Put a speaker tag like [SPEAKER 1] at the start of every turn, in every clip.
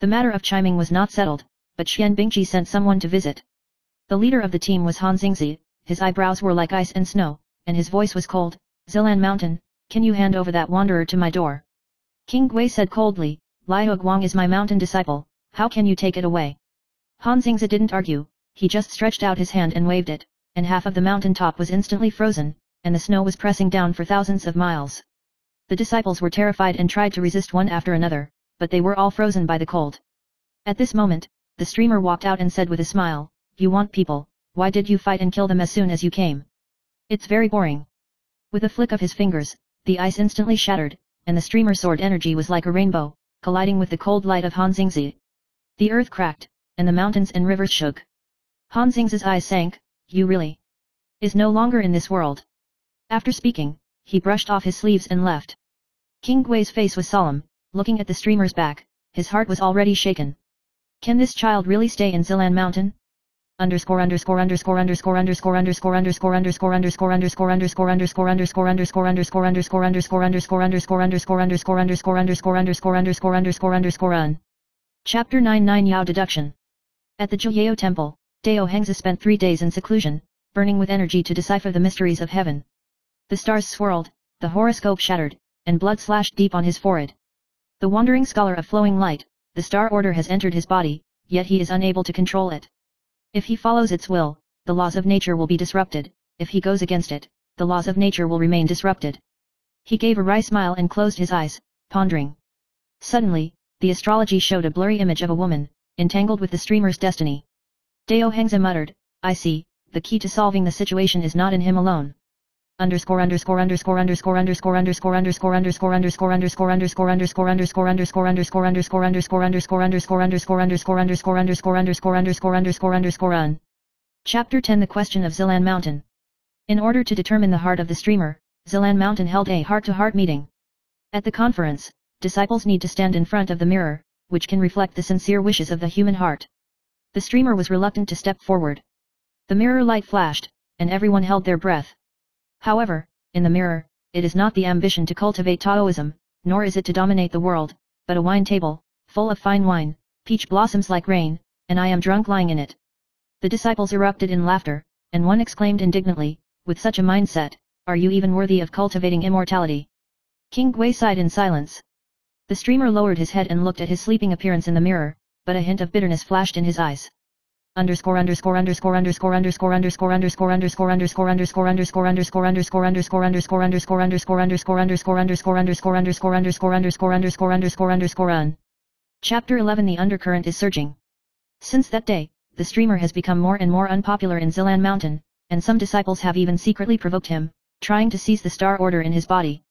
[SPEAKER 1] The matter of chiming was not settled, but Xian Bingji sent someone to visit. The leader of the team was Han Xingzi, his eyebrows were like ice and snow, and his voice was cold. Zilan Mountain, can you hand over that wanderer to my door? King Gui said coldly, Liu Guang is my mountain disciple, how can you take it away? Han Xingzi didn't argue, he just stretched out his hand and waved it, and half of the mountain top was instantly frozen, and the snow was pressing down for thousands of miles. The disciples were terrified and tried to resist one after another, but they were all frozen by the cold. At this moment, the streamer walked out and said with a smile, You want people, why did you fight and kill them as soon as you came? It's very boring. With a flick of his fingers, the ice instantly shattered, and the streamer soared energy was like a rainbow, colliding with the cold light of Han Xingzi. The earth cracked, and the mountains and rivers shook. Han Xingzi's eyes sank, You really is no longer in this world. After speaking, he brushed off his sleeves and left. King Gui's face was solemn, looking at the streamer's back, his heart was already shaken. Can this child really stay in Zilan Mountain? Chapter 99 Yao Deduction. At the Jiuyao Temple, Dao Hengzi spent 3 days in seclusion, burning with energy to decipher the mysteries of heaven. The stars swirled, the horoscope shattered, and blood slashed deep on his forehead. The wandering scholar of flowing light, the star order has entered his body, yet he is unable to control it. If he follows its will, the laws of nature will be disrupted, if he goes against it, the laws of nature will remain disrupted. He gave a wry smile and closed his eyes, pondering. Suddenly, the astrology showed a blurry image of a woman, entangled with the streamer's destiny. Dao Hengzi muttered, I see, the key to solving the situation is not in him alone. Chapter 10 The Question of Zilan Mountain. In order to determine the heart of the streamer, Zilan Mountain held a heart-to-heart meeting. At the conference, disciples need to stand in front of the mirror, which can reflect the sincere wishes of the human heart. The streamer was reluctant to step forward. The mirror light flashed, and everyone held their breath. However, in the mirror, it is not the ambition to cultivate Taoism, nor is it to dominate the world, but a wine table, full of fine wine, peach blossoms like rain, and I am drunk lying in it. The disciples erupted in laughter, and one exclaimed indignantly, with such a mindset, are you even worthy of cultivating immortality? King Gui sighed in silence. The streamer lowered his head and looked at his sleeping appearance in the mirror, but a hint of bitterness flashed in his eyes. Chapter 11 The undercurrent is surging. Since that day, the streamer has become more and more unpopular in Zilan Mountain, and some disciples have even secretly provoked him, trying to seize the star order in his body.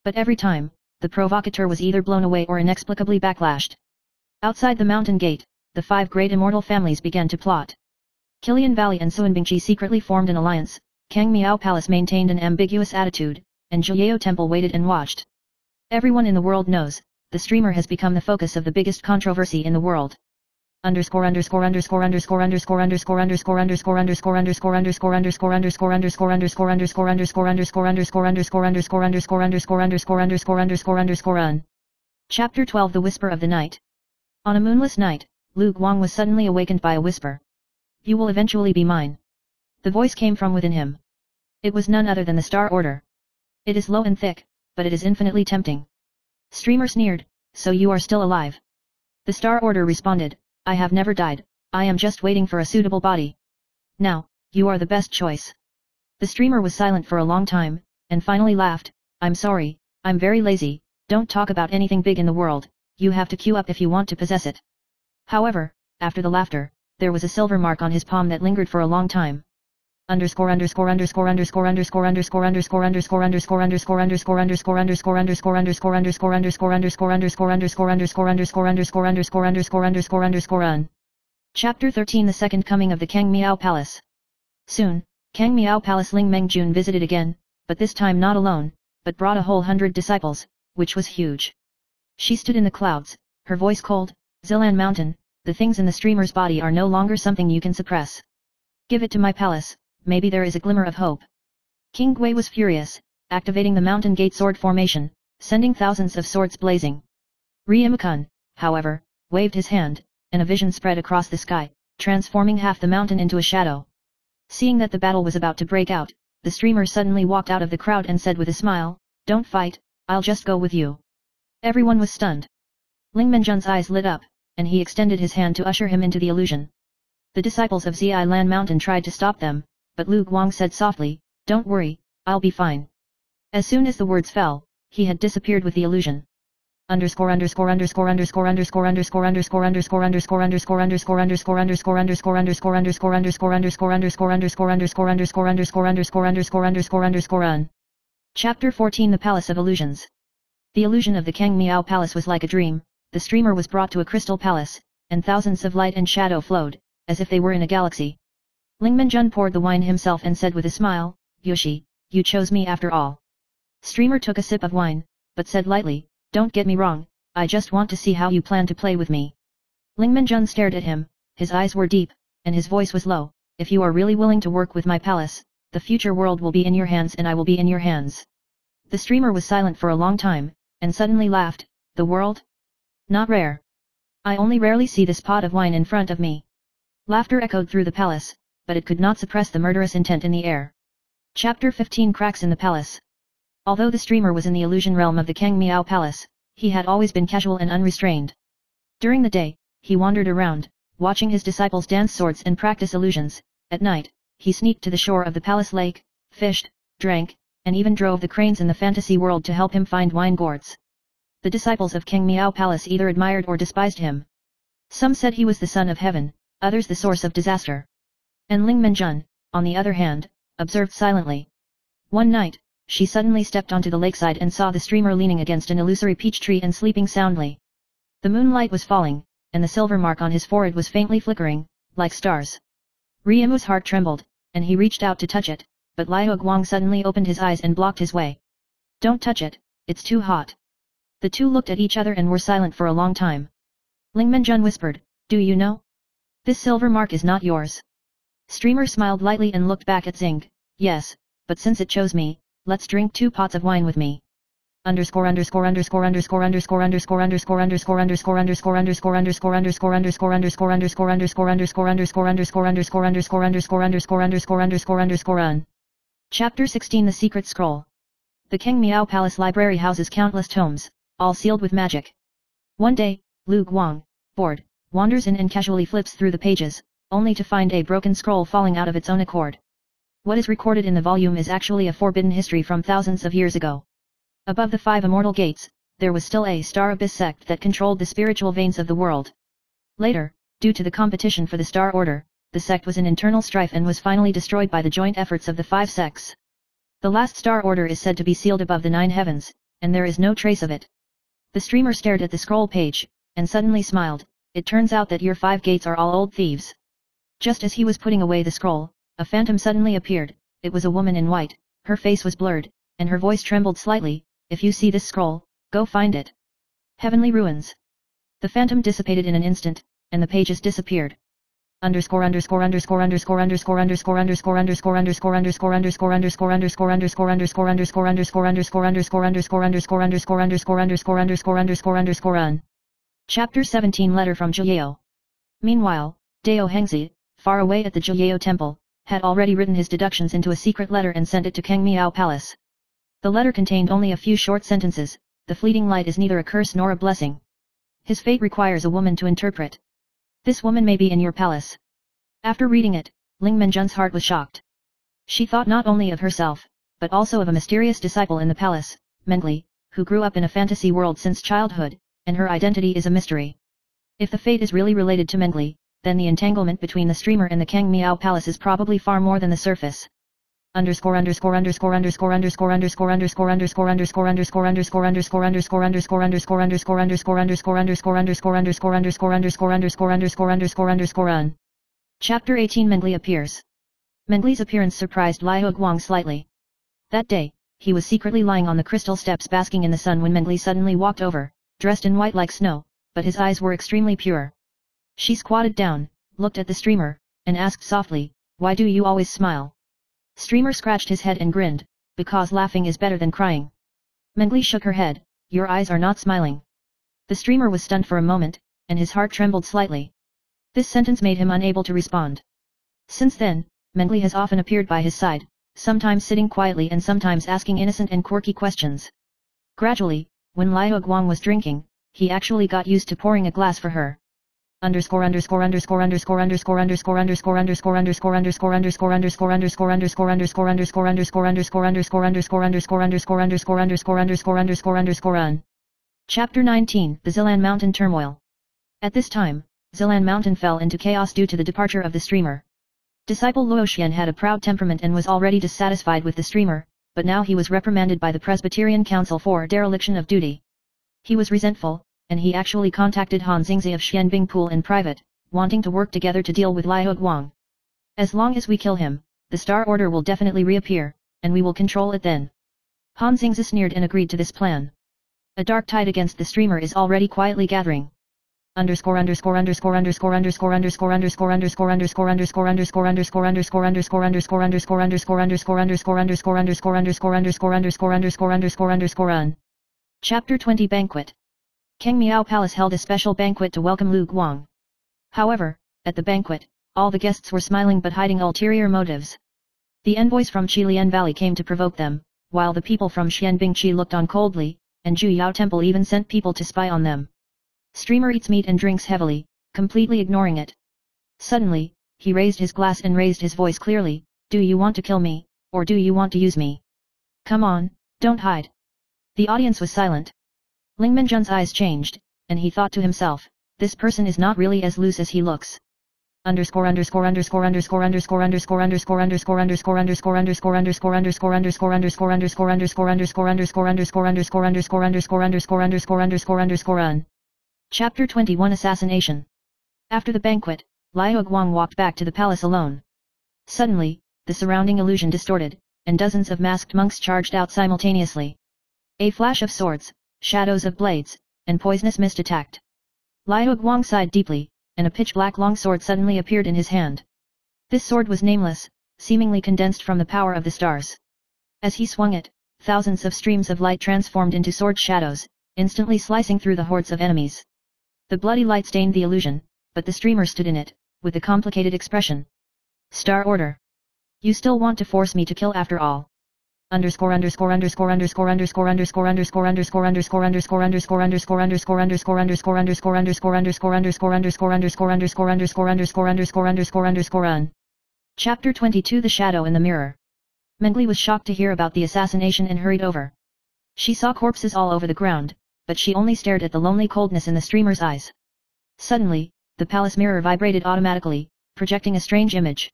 [SPEAKER 1] But every time, the provocateur was either blown away or inexplicably backlashed. Outside the mountain gate, the 5 great immortal families began to plot. Kilian Valley and Suanbingji secretly formed an alliance, Kang Miao Palace maintained an ambiguous attitude, and Jiuyao Temple waited and watched. Everyone in the world knows, the streamer has become the focus of the biggest controversy in the world. Chapter 12 The Whisper of the Night. On a moonless night, Lu Guang was suddenly awakened by a whisper. You will eventually be mine. The voice came from within him. It was none other than the star order. It is low and thick, but it is infinitely tempting. Streamer sneered, so you are still alive. The star order responded, I have never died, I am just waiting for a suitable body. Now, you are the best choice. The streamer was silent for a long time, and finally laughed, I'm sorry, I'm very lazy, don't talk about anything big in the world, you have to queue up if you want to possess it. However, after the laughter, there was a silver mark on his palm that lingered for a long time. Chapter 13 The Second Coming of the Kang Miao Palace. Soon, Kang Miao Palace Ling Mengjun visited again, but this time not alone, but brought a whole 100 disciples, which was huge. She stood in the clouds, her voice cold, Zilan Mountain, the things in the streamer's body are no longer something you can suppress. Give it to my palace, maybe there is a glimmer of hope. King Gui was furious, activating the mountain gate sword formation, sending thousands of swords blazing. Riamukun, however, waved his hand, and a vision spread across the sky, transforming half the mountain into a shadow. Seeing that the battle was about to break out, the streamer suddenly walked out of the crowd and said with a smile, "Don't fight, I'll just go with you." Everyone was stunned. Ling Minjun's eyes lit up, and he extended his hand to usher him into the illusion. The disciples of Zi Lan Mountain tried to stop them, but Lu Guang said softly, "Don't worry, I'll be fine." As soon as the words fell, he had disappeared with the illusion. Chapter 14 The Palace of Illusions. The illusion of the Kang Miao Palace was like a dream. The streamer was brought to a crystal palace, and thousands of light and shadow flowed, as if they were in a galaxy. Ling Minjun poured the wine himself and said with a smile, "Yoshi, you chose me after all." Streamer took a sip of wine, but said lightly, "Don't get me wrong, I just want to see how you plan to play with me." Ling Minjun stared at him, his eyes were deep, and his voice was low. "If you are really willing to work with my palace, the future world will be in your hands and I will be in your hands." The streamer was silent for a long time, and suddenly laughed. "The world? Not rare. I only rarely see this pot of wine in front of me." Laughter echoed through the palace, but it could not suppress the murderous intent in the air. Chapter 15 Cracks in the Palace. Although the streamer was in the illusion realm of the Kang Miao Palace, he had always been casual and unrestrained. During the day, he wandered around, watching his disciples dance swords and practice illusions. At night, he sneaked to the shore of the palace lake, fished, drank, and even drove the cranes in the fantasy world to help him find wine gourds. The disciples of Kang Miao Palace either admired or despised him. Some said he was the son of heaven, others the source of disaster. And Ling Minjun, on the other hand, observed silently. One night, she suddenly stepped onto the lakeside and saw the streamer leaning against an illusory peach tree and sleeping soundly. The moonlight was falling, and the silver mark on his forehead was faintly flickering, like stars. Riemu's heart trembled, and he reached out to touch it, but Liu Guang suddenly opened his eyes and blocked his way. "Don't touch it, it's too hot." The two looked at each other and were silent for a long time. Ling Minjun whispered, "Do you know? This silver mark is not yours." Streamer smiled lightly and looked back at Xing. "Yes, but since it chose me, let's drink 2 pots of wine with me." Chapter 16 The Secret Scroll. The Kang Miao Palace library houses countless tomes, all sealed with magic. One day, Lu Guang, bored, wanders in and casually flips through the pages, only to find a broken scroll falling out of its own accord. What is recorded in the volume is actually a forbidden history from thousands of years ago. Above the 5 immortal gates, there was still a Star Abyss sect that controlled the spiritual veins of the world. Later, due to the competition for the Star Order, the sect was in internal strife and was finally destroyed by the joint efforts of the 5 sects. The last Star Order is said to be sealed above the 9 heavens, and there is no trace of it. The streamer stared at the scroll page, and suddenly smiled. "It turns out that your 5 gates are all old thieves." Just as he was putting away the scroll, a phantom suddenly appeared. It was a woman in white, her face was blurred, and her voice trembled slightly. "If you see this scroll, go find it. Heavenly Ruins." The phantom dissipated in an instant, and the pages disappeared. Chapter 17 Letter from Jiao. Meanwhile, Dao Hengzi, far away at the Jiao temple, had already written his deductions into a secret letter and sent it to Kang Miao Palace. The letter contained only a few short sentences. "The fleeting light is neither a curse nor a blessing. His fate requires a woman to interpret. This woman may be in your palace." After reading it, Ling Minjun's heart was shocked. She thought not only of herself, but also of a mysterious disciple in the palace, Mengli, who grew up in a fantasy world since childhood, and her identity is a mystery. If the fate is really related to Mengli, then the entanglement between the streamer and the Kang Miao Palace is probably far more than the surface. Chapter 18 Mengli appears. Mengli's appearance surprised Liu Guang slightly. That day, he was secretly lying on the crystal steps basking in the sun when Mengli suddenly walked over, dressed in white like snow, but his eyes were extremely pure. She squatted down, looked at the streamer, and asked softly, "Why do you always smile?" Streamer scratched his head and grinned, "Because laughing is better than crying." Mengli shook her head, "Your eyes are not smiling." The streamer was stunned for a moment, and his heart trembled slightly. This sentence made him unable to respond. Since then, Mengli has often appeared by his side, sometimes sitting quietly and sometimes asking innocent and quirky questions. Gradually, when Liu Guang was drinking, he actually got used to pouring a glass for her. Chapter 19, The Zilan Mountain Turmoil. At this time, Zilan Mountain fell into chaos due to the departure of the streamer. Disciple Luo Xian had a proud temperament and was already dissatisfied with the streamer, but now he was reprimanded by the Presbyterian Council for dereliction of duty. He was resentful, and he actually contacted Han Xingzi of Xianbing Pool in private, wanting to work together to deal with Liu Guang. As long as we kill him, the Star Order will definitely reappear, and we will control it then. Han Xingzi sneered and agreed to this plan. A dark tide against the streamer is already quietly gathering. Chapter 20 Banquet. Kang Miao Palace held a special banquet to welcome Liu Guang. However, at the banquet, all the guests were smiling but hiding ulterior motives. The envoys from Qilian Valley came to provoke them, while the people from Xianbingqi looked on coldly, and Zhuyao Temple even sent people to spy on them. Streamer eats meat and drinks heavily, completely ignoring it. Suddenly, he raised his glass and raised his voice clearly, "Do you want to kill me, or do you want to use me? Come on, don't hide." The audience was silent. Ling Minjun's eyes changed, and he thought to himself, this person is not really as loose as he looks. Chapter 21 Assassination. After the banquet, Liu Guang walked back to the palace alone. Suddenly, the surrounding illusion distorted, and dozens of masked monks charged out simultaneously. A flash of swords, shadows of blades, and poisonous mist attacked. Liu Guang sighed deeply, and a pitch-black long sword suddenly appeared in his hand. This sword was nameless, seemingly condensed from the power of the stars. As he swung it, thousands of streams of light transformed into sword shadows, instantly slicing through the hordes of enemies. The bloody light stained the illusion, but the streamer stood in it, with a complicated expression. Star Order. You still want to force me to kill after all. Chapter 22 The Shadow in the Mirror. Mengli was shocked to hear about the assassination and hurried over. She saw corpses all over the ground, but she only stared at the lonely coldness in the streamer's eyes. Suddenly, the palace mirror vibrated automatically, projecting a strange image.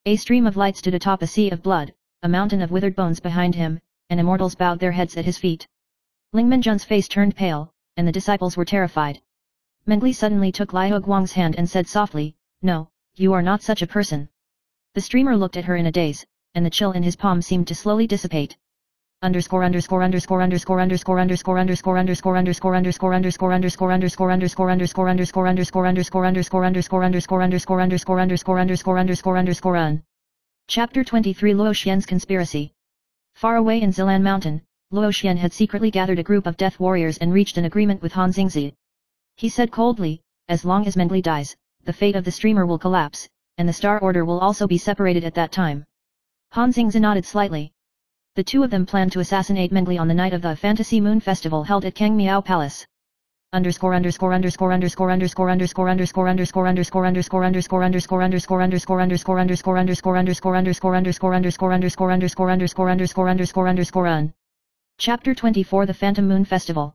[SPEAKER 1] A stream of light stood atop a sea of blood, a mountain of withered bones behind him, and immortals bowed their heads at his feet. Ling Minjun's face turned pale, and the disciples were terrified. Mengli suddenly took Liu Guang's hand and said softly, "No, you are not such a person." The streamer looked at her in a daze, and the chill in his palm seemed to slowly dissipate. Chapter 23 Luo Xian's Conspiracy. Far away in Zilan Mountain, Luo Xian had secretly gathered a group of death warriors and reached an agreement with Han Xingzi. He said coldly, as long as Mengli dies, the fate of the streamer will collapse, and the Star Order will also be separated at that time. Han Xingzi nodded slightly. The two of them planned to assassinate Mengli on the night of the Fantasy Moon Festival held at Kang Miao Palace. Chapter 24 The Phantom Moon Festival.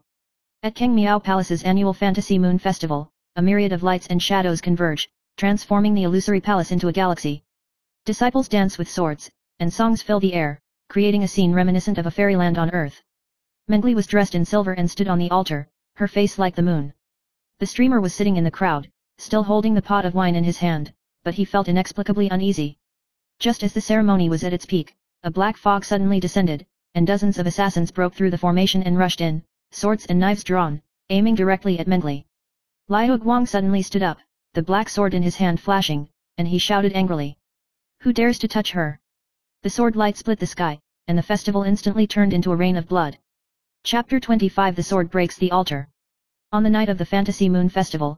[SPEAKER 1] At Kang Miao Palace's annual Fantasy Moon Festival, a myriad of lights and shadows converge, transforming the illusory palace into a galaxy. Disciples dance with swords, and songs fill the air, creating a scene reminiscent of a fairyland on earth. Mengli was dressed in silver and stood on the altar, her face like the moon. The streamer was sitting in the crowd, still holding the pot of wine in his hand, but he felt inexplicably uneasy. Just as the ceremony was at its peak, a black fog suddenly descended, and dozens of assassins broke through the formation and rushed in, swords and knives drawn, aiming directly at Mengli. Liu Guang suddenly stood up, the black sword in his hand flashing, and he shouted angrily. "Who dares to touch her?" The sword light split the sky, and the festival instantly turned into a rain of blood. Chapter 25 The Sword Breaks the Altar. On the night of the Fantasy Moon Festival,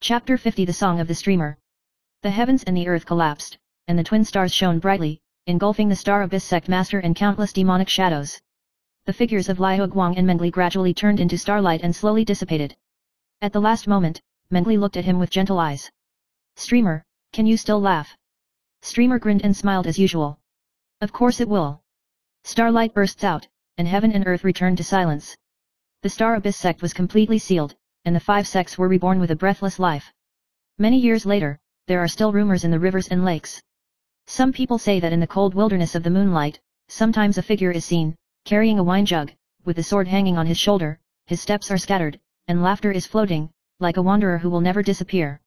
[SPEAKER 1] Chapter 50 The Song of the Streamer. The heavens and the earth collapsed, and the twin stars shone brightly, engulfing the star abyss sect master and countless demonic shadows. The figures of Liu Guang and Mengli gradually turned into starlight and slowly dissipated. At the last moment, Mengli looked at him with gentle eyes. Streamer, can you still laugh? Streamer grinned and smiled as usual. Of course it will. Starlight bursts out, and heaven and earth return to silence. The star abyss sect was completely sealed, and the 5 sects were reborn with a breathless life. Many years later, there are still rumors in the rivers and lakes. Some people say that in the cold wilderness of the moonlight, sometimes a figure is seen, carrying a wine jug, with the sword hanging on his shoulder, his steps are scattered, and laughter is floating, like a wanderer who will never disappear.